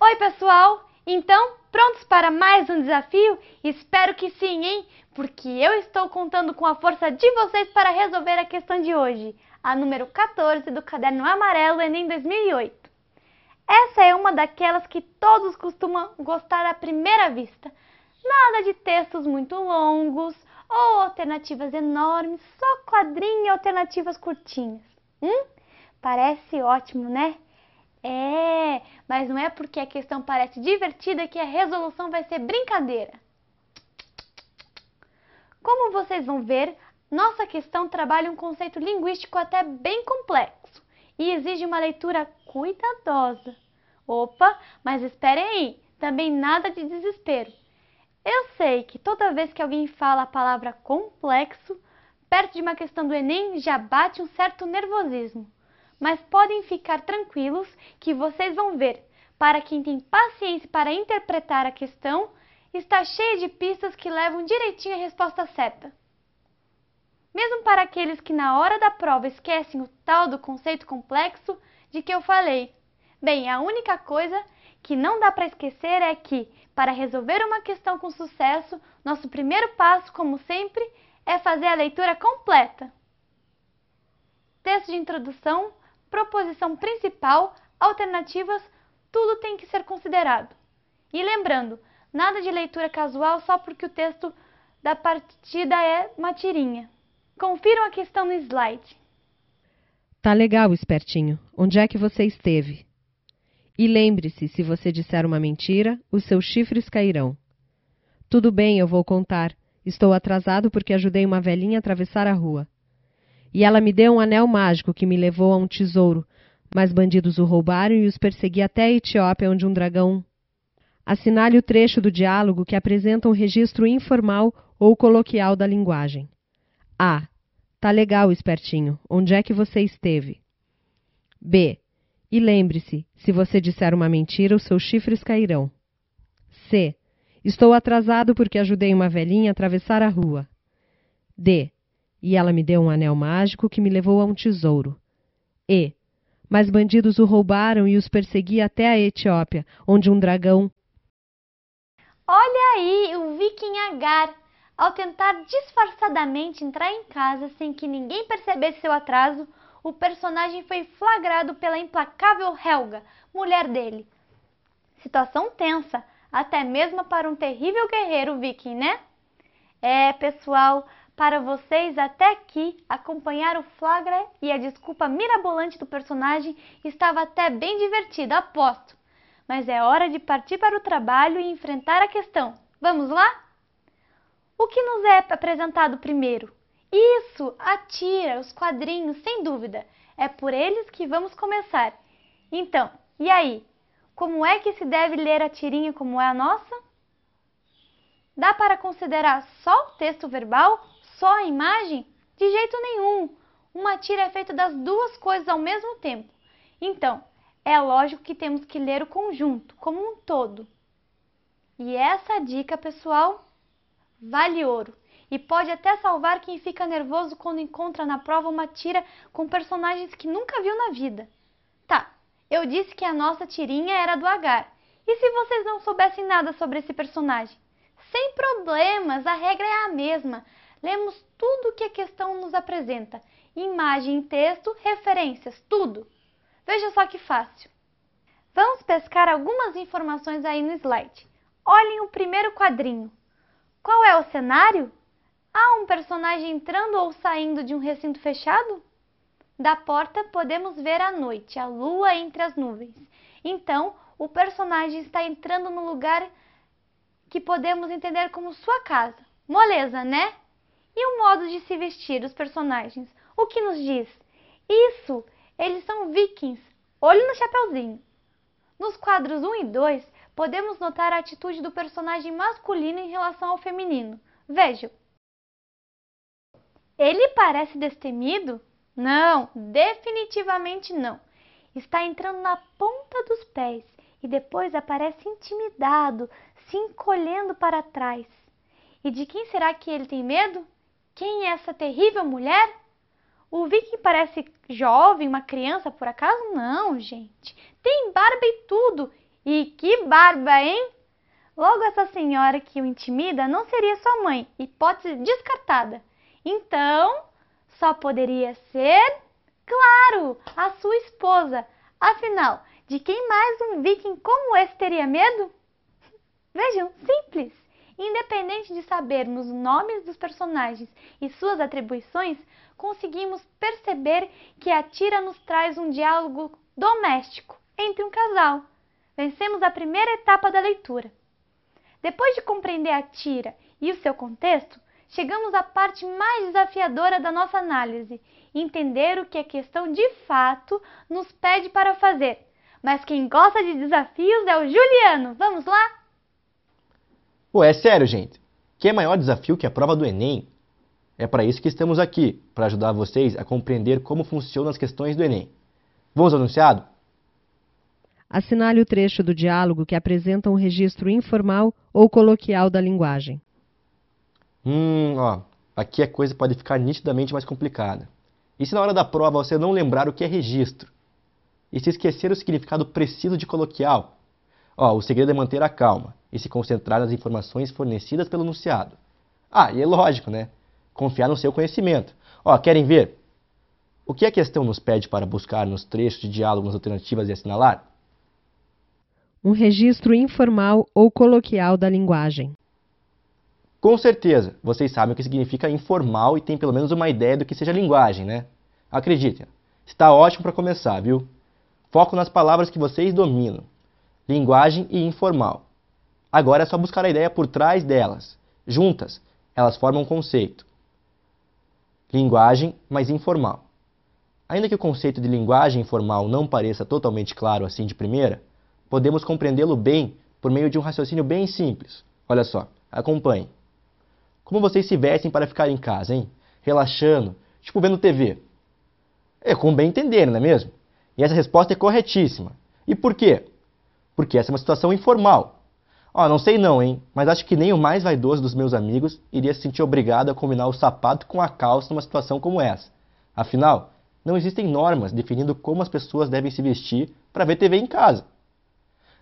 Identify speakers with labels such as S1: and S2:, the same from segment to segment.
S1: Oi, pessoal! Então, prontos para mais um desafio? Espero que sim, hein? Porque eu estou contando com a força de vocês para resolver a questão de hoje, a número 14 do Caderno Amarelo Enem 2008. Essa é uma daquelas que todos costumam gostar à primeira vista. Nada de textos muito longos ou alternativas enormes, só quadrinho e alternativas curtinhas. Parece ótimo, né? Mas não é porque a questão parece divertida que a resolução vai ser brincadeira. Como vocês vão ver, nossa questão trabalha um conceito linguístico até bem complexo e exige uma leitura cuidadosa. Opa, mas esperem aí, também nada de desespero. Eu sei que toda vez que alguém fala a palavra complexo, perto de uma questão do Enem já bate um certo nervosismo. Mas podem ficar tranquilos que vocês vão ver, para quem tem paciência para interpretar a questão, está cheia de pistas que levam direitinho à resposta certa. Mesmo para aqueles que na hora da prova esquecem o tal do conceito complexo de que eu falei. Bem, a única coisa que não dá para esquecer é que, para resolver uma questão com sucesso, nosso primeiro passo, como sempre, é fazer a leitura completa. Texto de introdução, proposição principal, alternativas, tudo tem que ser considerado. E lembrando, nada de leitura casual só porque o texto da partida é uma tirinha. Confiram a questão no slide.
S2: Tá legal, espertinho. Onde é que você esteve? E lembre-se, se você disser uma mentira, os seus chifres cairão. Tudo bem, eu vou contar. Estou atrasado porque ajudei uma velhinha a atravessar a rua. E ela me deu um anel mágico que me levou a um tesouro, mas bandidos o roubaram e os persegui até a Etiópia, onde um dragão... Assinale o trecho do diálogo que apresenta um registro informal ou coloquial da linguagem. A. Tá legal, espertinho. Onde é que você esteve? B. E lembre-se, se você disser uma mentira, os seus chifres cairão. C. Estou atrasado porque ajudei uma velhinha a atravessar a rua. D. E ela me deu um anel mágico que me levou a um tesouro. E. Mas bandidos o roubaram e os persegui até a Etiópia, onde um dragão...
S1: Olha aí, o Viking Agar! Ao tentar disfarçadamente entrar em casa sem que ninguém percebesse seu atraso, o personagem foi flagrado pela implacável Helga, mulher dele. Situação tensa, até mesmo para um terrível guerreiro viking, né? Pessoal, para vocês até aqui, acompanhar o flagra e a desculpa mirabolante do personagem estava até bem divertido, aposto. Mas é hora de partir para o trabalho e enfrentar a questão. Vamos lá? O que nos é apresentado primeiro? Isso, a tira, os quadrinhos, sem dúvida. É por eles que vamos começar. Então, e aí? Como é que se deve ler a tirinha como é a nossa? Dá para considerar só o texto verbal? Só a imagem? De jeito nenhum. Uma tira é feita das duas coisas ao mesmo tempo. Então, é lógico que temos que ler o conjunto, como um todo. E essa dica, pessoal, vale ouro. E pode até salvar quem fica nervoso quando encontra na prova uma tira com personagens que nunca viu na vida. Tá, eu disse que a nossa tirinha era do Agar. E se vocês não soubessem nada sobre esse personagem? Sem problemas, a regra é a mesma. Lemos tudo o que a questão nos apresenta. Imagem, texto, referências, tudo. Veja só que fácil. Vamos pescar algumas informações aí no slide. Olhem o primeiro quadrinho. Qual é o cenário? Há um personagem entrando ou saindo de um recinto fechado? Da porta podemos ver a noite, a lua entre as nuvens. Então, o personagem está entrando no lugar que podemos entender como sua casa. Moleza, né? E o modo de se vestir dos personagens? O que nos diz? Isso, eles são vikings. Olho no chapeuzinho. Nos quadros 1 e 2, podemos notar a atitude do personagem masculino em relação ao feminino. Vejam. Ele parece destemido? Não, definitivamente não. Está entrando na ponta dos pés e depois aparece intimidado, se encolhendo para trás. E de quem será que ele tem medo? Quem é essa terrível mulher? O viking parece jovem, uma criança por acaso? Não, gente. Tem barba e tudo. E que barba, hein? Logo essa senhora que o intimida não seria sua mãe, hipótese descartada. Então, só poderia ser, claro, a sua esposa. Afinal, de quem mais um viking como esse teria medo? Vejam, simples. Independente de sabermos os nomes dos personagens e suas atribuições, conseguimos perceber que a tira nos traz um diálogo doméstico entre um casal. Vencemos a primeira etapa da leitura. Depois de compreender a tira e o seu contexto, chegamos à parte mais desafiadora da nossa análise, entender o que a questão de fato nos pede para fazer. Mas quem gosta de desafios é o Juliano. Vamos lá?
S3: Pô, é sério, gente. Que é maior desafio que a prova do Enem? É para isso que estamos aqui, para ajudar vocês a compreender como funcionam as questões do Enem. Vamos ao enunciado?
S2: Assinale o trecho do diálogo que apresenta um registro informal ou coloquial da linguagem.
S3: Aqui a coisa pode ficar nitidamente mais complicada. E se na hora da prova você não lembrar o que é registro? E se esquecer o significado preciso de coloquial? O segredo é manter a calma e se concentrar nas informações fornecidas pelo enunciado. E é lógico, né? Confiar no seu conhecimento. Querem ver? O que a questão nos pede para buscar nos trechos de diálogo nas alternativas e assinalar?
S2: Um registro informal ou coloquial da linguagem.
S3: Com certeza, vocês sabem o que significa informal e têm pelo menos uma ideia do que seja linguagem, né? Acreditem, está ótimo para começar, viu? Foco nas palavras que vocês dominam. Linguagem e informal. Agora é só buscar a ideia por trás delas. Juntas, elas formam um conceito. Linguagem, mas informal. Ainda que o conceito de linguagem informal não pareça totalmente claro assim de primeira, podemos compreendê-lo bem por meio de um raciocínio bem simples. Olha só, acompanhe. Como vocês se vestem para ficar em casa, hein? Relaxando, tipo vendo TV. É como bem entender, não é mesmo? E essa resposta é corretíssima. E por quê? Porque essa é uma situação informal. Não sei não, hein? Mas acho que nem o mais vaidoso dos meus amigos iria se sentir obrigado a combinar o sapato com a calça numa situação como essa. Afinal, não existem normas definindo como as pessoas devem se vestir para ver TV em casa.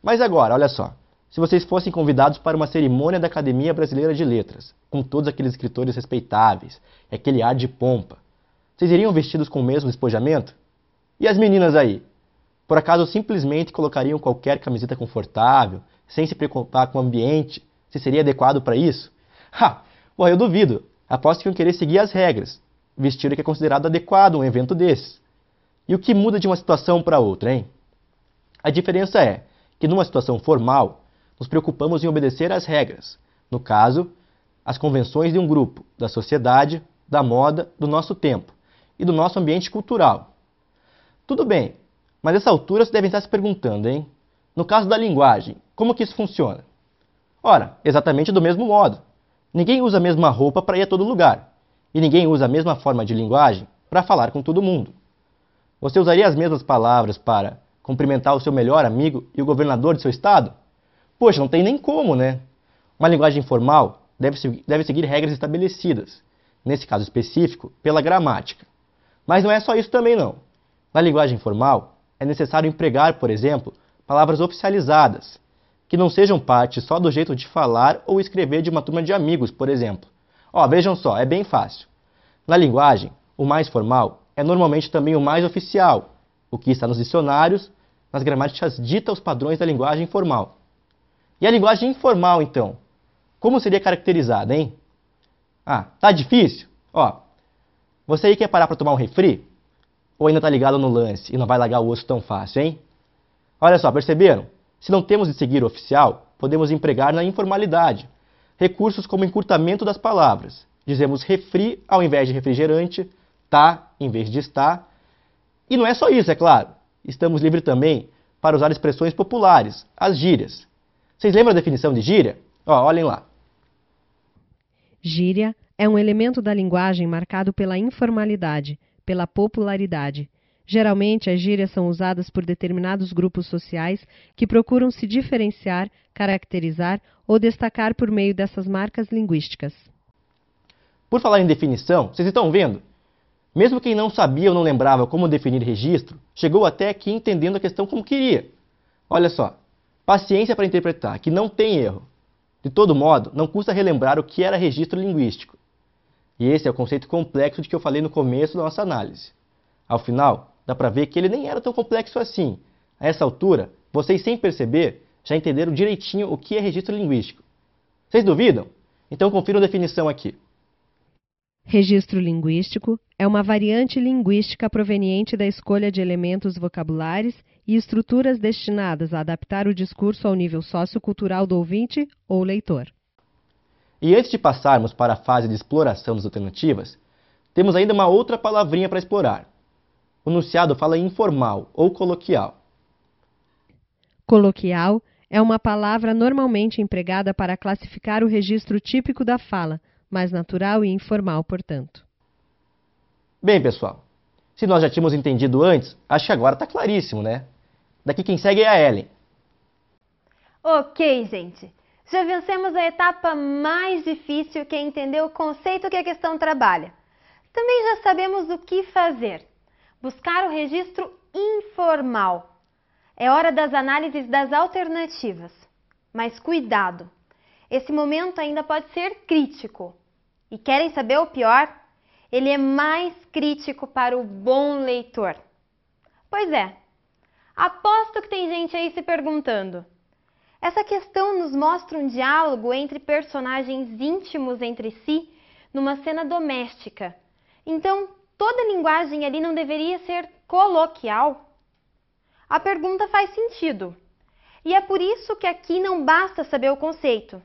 S3: Mas agora, olha só. Se vocês fossem convidados para uma cerimônia da Academia Brasileira de Letras, com todos aqueles escritores respeitáveis e aquele ar de pompa, vocês iriam vestidos com o mesmo despojamento? E as meninas aí? Por acaso simplesmente colocariam qualquer camiseta confortável, sem se preocupar com o ambiente? Se seria adequado para isso? Eu duvido. Aposto que iam querer seguir as regras. Vestir o que é considerado adequado a um evento desses. E o que muda de uma situação para outra, hein? A diferença é que numa situação formal, nos preocupamos em obedecer às regras. No caso, as convenções de um grupo, da sociedade, da moda, do nosso tempo e do nosso ambiente cultural. Tudo bem, mas nessa altura vocês devem estar se perguntando, hein? No caso da linguagem, como que isso funciona? Ora, exatamente do mesmo modo. Ninguém usa a mesma roupa para ir a todo lugar. E ninguém usa a mesma forma de linguagem para falar com todo mundo. Você usaria as mesmas palavras para cumprimentar o seu melhor amigo e o governador de seu estado? Poxa, não tem nem como, né? Uma linguagem formal deve seguir regras estabelecidas, nesse caso específico, pela gramática. Mas não é só isso também não. Na linguagem formal, é necessário empregar, por exemplo, palavras oficializadas, que não sejam parte só do jeito de falar ou escrever de uma turma de amigos, por exemplo. Vejam só, é bem fácil. Na linguagem, o mais formal é normalmente também o mais oficial, o que está nos dicionários, nas gramáticas dita os padrões da linguagem formal. E a linguagem informal, então? Como seria caracterizada, hein? Tá difícil? Você aí quer parar para tomar um refri? Ou ainda tá ligado no lance e não vai largar o osso tão fácil, hein? Olha só, perceberam? Se não temos de seguir o oficial, podemos empregar na informalidade. Recursos como encurtamento das palavras. Dizemos refri ao invés de refrigerante, tá em vez de está. E não é só isso, é claro. Estamos livres também para usar expressões populares, as gírias. Vocês lembram da definição de gíria? Olhem lá.
S2: Gíria é um elemento da linguagem marcado pela informalidade, pela popularidade. Geralmente, as gírias são usadas por determinados grupos sociais que procuram se diferenciar, caracterizar ou destacar por meio dessas marcas linguísticas.
S3: Por falar em definição, vocês estão vendo? Mesmo quem não sabia ou não lembrava como definir registro, chegou até aqui entendendo a questão como queria. Olha só, Paciência para interpretar, que não tem erro. De todo modo, não custa relembrar o que era registro linguístico. E esse é o conceito complexo de que eu falei no começo da nossa análise. Ao final, dá para ver que ele nem era tão complexo assim. A essa altura, vocês sem perceber, já entenderam direitinho o que é registro linguístico. Vocês duvidam? Então confiram a definição aqui.
S2: Registro linguístico é uma variante linguística proveniente da escolha de elementos vocabulares e estruturas destinadas a adaptar o discurso ao nível sociocultural do ouvinte ou leitor.
S3: E antes de passarmos para a fase de exploração das alternativas, temos ainda uma outra palavrinha para explorar. O enunciado fala em informal ou coloquial.
S2: Coloquial é uma palavra normalmente empregada para classificar o registro típico da fala, mais natural e informal, portanto.
S3: Bem, pessoal, se nós já tínhamos entendido antes, acho que agora está claríssimo, né? Daqui quem segue é a Ellen.
S4: Ok, gente. Já vencemos a etapa mais difícil, que é entender o conceito que a questão trabalha. Também já sabemos o que fazer. Buscar o registro informal. É hora das análises das alternativas. Mas cuidado! Esse momento ainda pode ser crítico. E querem saber o pior? Ele é mais crítico para o bom leitor. Pois é, aposto que tem gente aí se perguntando. Essa questão nos mostra um diálogo entre personagens íntimos entre si numa cena doméstica. Então, toda a linguagem ali não deveria ser coloquial? A pergunta faz sentido. E é por isso que aqui não basta saber o conceito.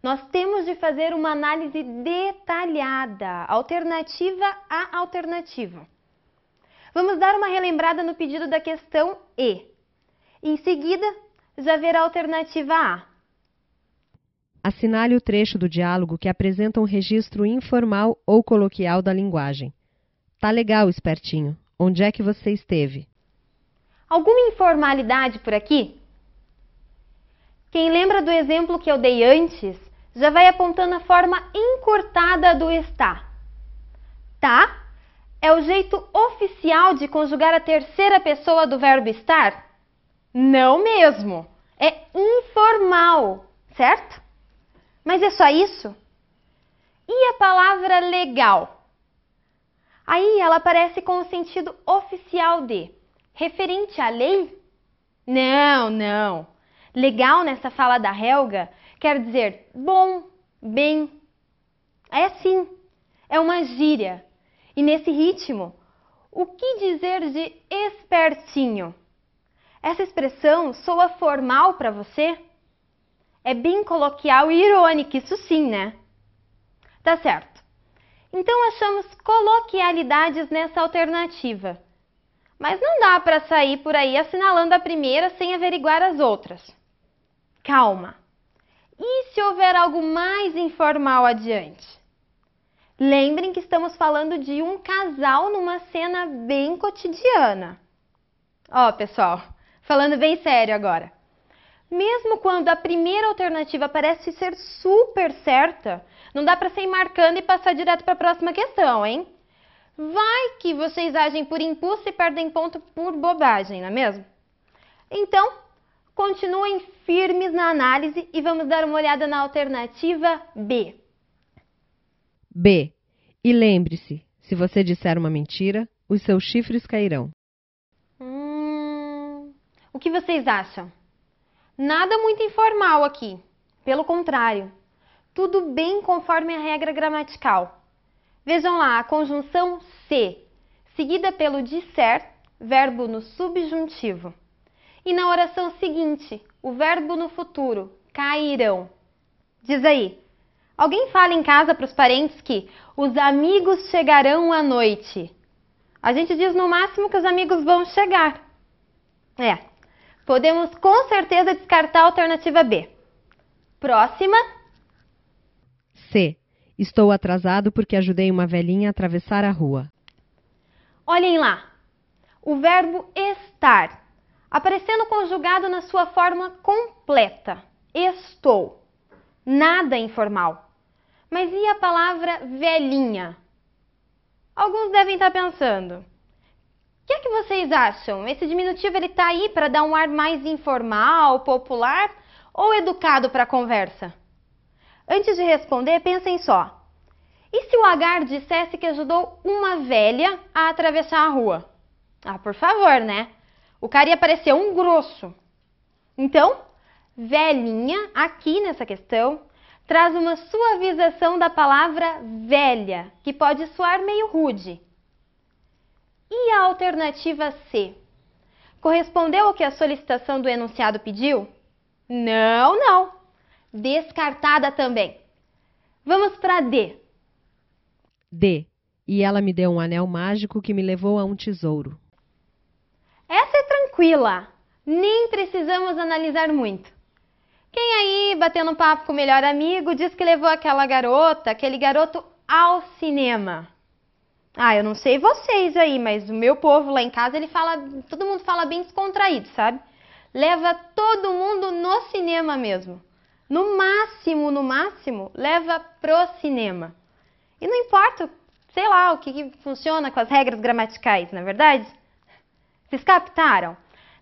S4: Nós temos de fazer uma análise detalhada, alternativa a alternativa. Vamos dar uma relembrada no pedido da questão E. Em seguida, já ver a alternativa A.
S2: Assinale o trecho do diálogo que apresenta um registro informal ou coloquial da linguagem. Tá legal, espertinho. Onde é que você esteve?
S4: Alguma informalidade por aqui? Quem lembra do exemplo que eu dei antes, já vai apontando a forma encurtada do está. Tá é o jeito oficial de conjugar a terceira pessoa do verbo estar? Não mesmo. É informal, certo? Mas é só isso? E a palavra legal? Aí ela aparece com o sentido oficial de referente à lei? Não, não. Legal nessa fala da Helga quer dizer bom, bem. É sim, é uma gíria. E nesse ritmo, o que dizer de espertinho? Essa expressão soa formal para você? É bem coloquial e irônica, isso sim, né? Tá certo. Então achamos coloquialidades nessa alternativa. Mas não dá para sair por aí assinalando a primeira sem averiguar as outras. Calma. E se houver algo mais informal adiante? Lembrem que estamos falando de um casal numa cena bem cotidiana. Ó, pessoal, falando bem sério agora. Mesmo quando a primeira alternativa parece ser super certa, não dá para sair marcando e passar direto para a próxima questão, hein? Vai que vocês agem por impulso e perdem ponto por bobagem, não é mesmo? Então, continuem firmes na análise e vamos dar uma olhada na alternativa B.
S2: B. E lembre-se, se você disser uma mentira, os seus chifres cairão.
S4: O que vocês acham? Nada muito informal aqui. Pelo contrário, tudo bem conforme a regra gramatical. Vejam lá, a conjunção se, seguida pelo disser, verbo no subjuntivo. E na oração seguinte, o verbo no futuro, cairão. Diz aí, alguém fala em casa para os parentes que os amigos chegarão à noite. A gente diz no máximo que os amigos vão chegar. Podemos com certeza descartar a alternativa B. Próxima.
S2: C. Estou atrasado porque ajudei uma velhinha a atravessar a rua.
S4: Olhem lá, o verbo estar, aparecendo conjugado na sua forma completa. Estou. Nada informal. Mas e a palavra velhinha? Alguns devem estar pensando, O que é que vocês acham? Esse diminutivo ele tá aí para dar um ar mais informal, popular ou educado para a conversa? Antes de responder, pensem só. E se o Agar dissesse que ajudou uma velha a atravessar a rua? Ah, por favor, né? O cara ia parecer um grosso. Então, velhinha, aqui nessa questão, traz uma suavização da palavra velha, que pode soar meio rude. E a alternativa C? Correspondeu ao que a solicitação do enunciado pediu? Não, não. Descartada também. Vamos para D.
S2: D. E ela me deu um anel mágico que me levou a um tesouro.
S4: Essa é tranquila. Nem precisamos analisar muito. Quem aí, batendo papo com o melhor amigo, diz que levou aquela garota, aquele garoto ao cinema? Ah, eu não sei vocês aí, mas o meu povo lá em casa, todo mundo fala bem descontraído, sabe? Leva todo mundo no cinema mesmo. No máximo, leva pro cinema. E não importa, sei lá, o que funciona com as regras gramaticais, não é verdade? Vocês captaram?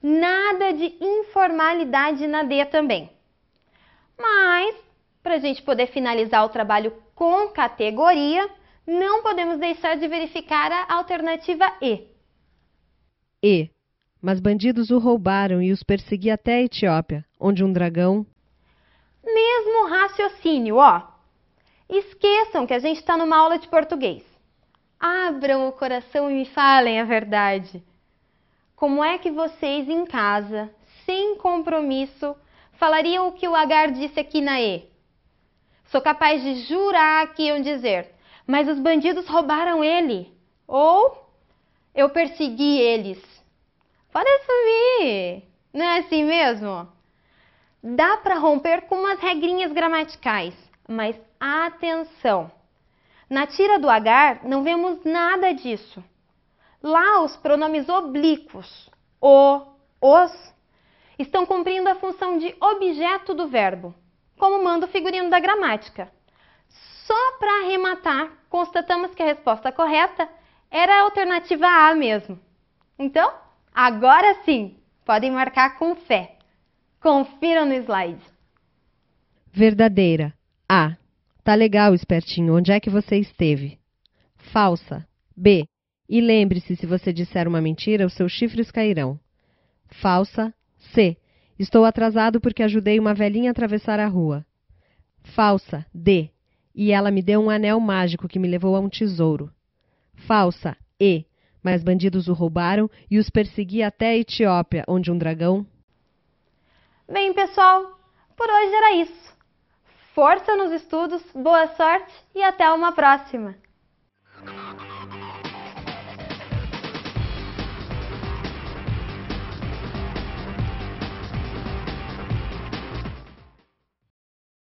S4: Nada de informalidade na D também. Mas, para a gente poder finalizar o trabalho com categoria, não podemos deixar de verificar a alternativa E.
S2: E. Mas bandidos o roubaram e os persegui até a Etiópia, onde um dragão...
S4: Mesmo raciocínio, ó. Esqueçam que a gente está numa aula de português. Abram o coração e me falem a verdade. Como é que vocês em casa, sem compromisso, falariam o que o Agar disse aqui na E? Sou capaz de jurar que iam dizer, mas os bandidos roubaram ele. Ou eu persegui eles. Pode assumir. Não é assim mesmo? Dá para romper com umas regrinhas gramaticais, mas atenção! Na tira do Agar não vemos nada disso. Lá os pronomes oblíquos, o, os, estão cumprindo a função de objeto do verbo, como manda o figurino da gramática. Só para arrematar, constatamos que a resposta correta era a alternativa A mesmo. Então, agora sim, podem marcar com fé. Confiram no slide.
S2: Verdadeira. A. Tá legal, espertinho. Onde é que você esteve? Falsa. B. E lembre-se, se você disser uma mentira, os seus chifres cairão. Falsa. C. Estou atrasado porque ajudei uma velhinha a atravessar a rua. Falsa. D. E ela me deu um anel mágico que me levou a um tesouro. Falsa. E. Mas bandidos o roubaram e os persegui até a Etiópia, onde um dragão...
S4: Bem, pessoal, por hoje era isso. Força nos estudos, boa sorte e até uma próxima!